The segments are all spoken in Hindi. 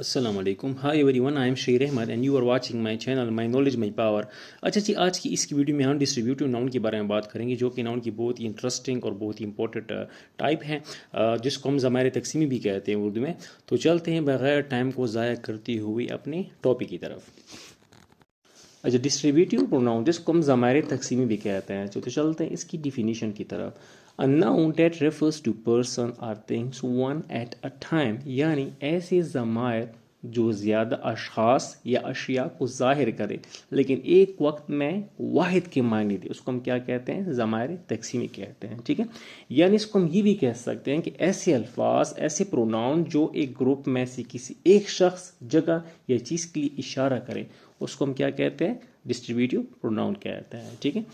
अस्सलाम वालेकुम। Hi everyone, I am Sher Ahmad and you are watching my channel my knowledge my power. अच्छा जी, आज की इस वीडियो में हम डिस्ट्रीब्यूटिव नाउन के बारे में बात करेंगे, जो कि नाउन की बहुत ही इंटरेस्टिंग और बहुत ही इंपॉर्टेंट टाइप है, जिसको हम ज़मायर तकसीमी भी कहते हैं उर्दू में। तो चलते हैं बगैर टाइम को ज़ाया करती हुई अपने टॉपिक की तरफ। अच्छा, डिस्ट्रीब्यूटिव प्रोनाउन जिसको हम ज़मायर तकसीमी भी कहते हैं, तो चलते हैं इसकी डिफिनीशन की तरफ। A noun that refers to person or things one at a time, यानी ऐसे ज़मायर जो ज़्यादा अशख़ास या अशिया को ज़ाहिर करे लेकिन एक वक्त में वाहिद के मायने दे, उसको हम क्या कहते हैं? ज़मायर तकसीमी कहते हैं। ठीक है, यानी इसको हम ये भी कह सकते हैं कि ऐसे अल्फाज, ऐसे प्रोनाउन जो एक ग्रुप में से किसी एक शख्स, जगह या चीज़ के लिए इशारा करें, उसको हम क्या कहते हैं? डिस्ट्रीब्यूटिव प्रोनाउन कहते हैं। ठीक है,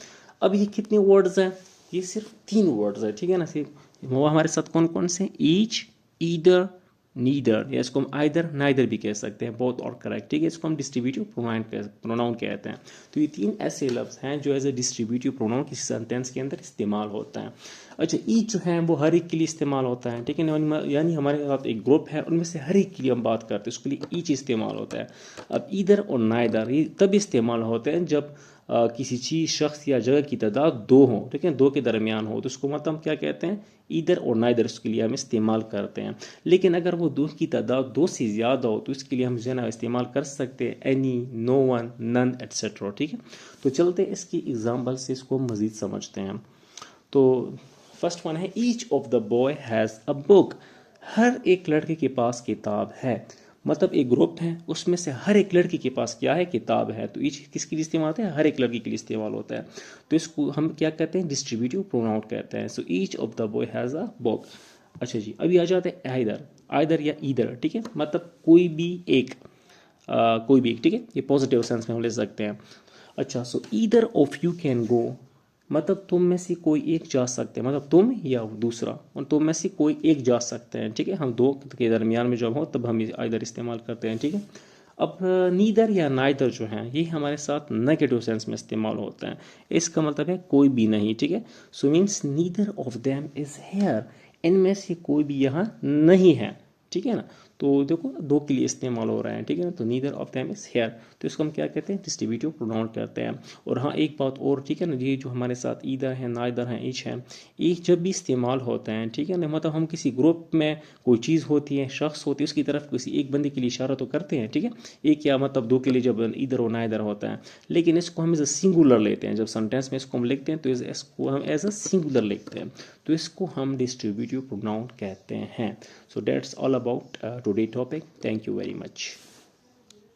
अब ये कितने वर्ड्स हैं? ये सिर्फ 3 वर्ड्स है। ठीक है ना, सिर्फ वो हमारे साथ कौन कौन से? ईच, ईदर, नीदर, या इसको हम आइदर नाइदर भी कह सकते हैं, बोथ और करेक्ट। ठीक है, इसको हम डिस्ट्रीब्यूटिव प्रोनाउन कहते हैं। तो ये 3 ऐसे लफ्ज़ हैं जो एज ए डिस्ट्रीब्यूटिव प्रोनाउन किसी सेंटेंस के अंदर इस्तेमाल होता है। अच्छा, ईच जो है वो हर एक के लिए इस्तेमाल होता है। ठीक है, यानी हमारे साथ एक ग्रुप है, उनमें से हर एक के लिए हम बात करते हैं, उसके लिए ईच इस्तेमाल होता है। अब ईदर और नाइदर ये तब इस्तेमाल होते हैं जब किसी चीज़, शख्स या जगह की तादाद 2 हो। ठीक है, 2 के दरमियान हो, तो उसको मतलब हम क्या कहते हैं? ईदर और नाइदर, उसके लिए हम इस्तेमाल करते हैं। लेकिन अगर वो 2 की तादाद 2 से ज़्यादा हो, तो इसके लिए हम जो है ना इस्तेमाल कर सकते हैं any, no one, none, etcetera. ठीक है, तो चलते इसकी एग्जाम्पल से इसको मज़ीद समझते हैं। तो फर्स्ट वन है, each of the boy has a book. हर एक लड़के के पास किताब है। मतलब एक ग्रुप है, उसमें से हर एक लड़की के पास क्या है? किताब है। तो ईच किसके लिए इस्तेमाल होता है? हर एक लड़की के लिए इस्तेमाल होता है। तो इसको हम क्या कहते हैं? डिस्ट्रीब्यूटिव प्रोनाउन कहते हैं। So each of the boy has a book. अच्छा जी, अभी आ जाते हैं आइदर। आइदर या ईदर। ठीक है, मतलब कोई भी एक, कोई भी एक। ठीक है, ये पॉजिटिव सेंस में हम ले सकते हैं। अच्छा, सो either of you can go, मतलब तुम में से कोई एक जा सकते हैं, मतलब तुम या दूसरा, और तुम में से कोई एक जा सकते हैं। ठीक है, हम 2 के दरमियान में जब हो तब हम आइदर इस्तेमाल करते हैं। ठीक है, अब नीदर या नाइदर जो है ये हमारे साथ नेगेटिव सेंस में इस्तेमाल होते हैं। इसका मतलब है कोई भी नहीं। ठीक है, so means neither of them is here, इनमें से कोई भी यहाँ नहीं है। ठीक है ना, तो देखो 2 के लिए इस्तेमाल हो रहा है। ठीक है ना, तो neither of them is here, तो इसको हम क्या कहते हैं? डिस्ट्रीब्यूटिव प्रोनाउन कहते हैं। और हाँ, एक बात और, ठीक है ना, ये जो हमारे साथ ईदर है, नाइदर है, ईच है, ये जब भी इस्तेमाल होते हैं, ठीक है ना, मतलब हम किसी ग्रुप में कोई चीज़ होती है, शख्स होती है, उसकी तरफ किसी एक बंदे के लिए इशारा तो करते हैं। ठीक है, एक या मतलब 2 के लिए जब ईदर और नाइदर होता है, लेकिन इसको हम एज अ सिंगुलर लेते हैं। जब सेंटेंस में इसको हम लिखते हैं तो इसको हम एज अ सिंगुलर लिखते हैं, तो इसको हम डिस्ट्रीब्यूटिव प्रोनाउन कहते हैं। So that's all about today topic. Thank you very much.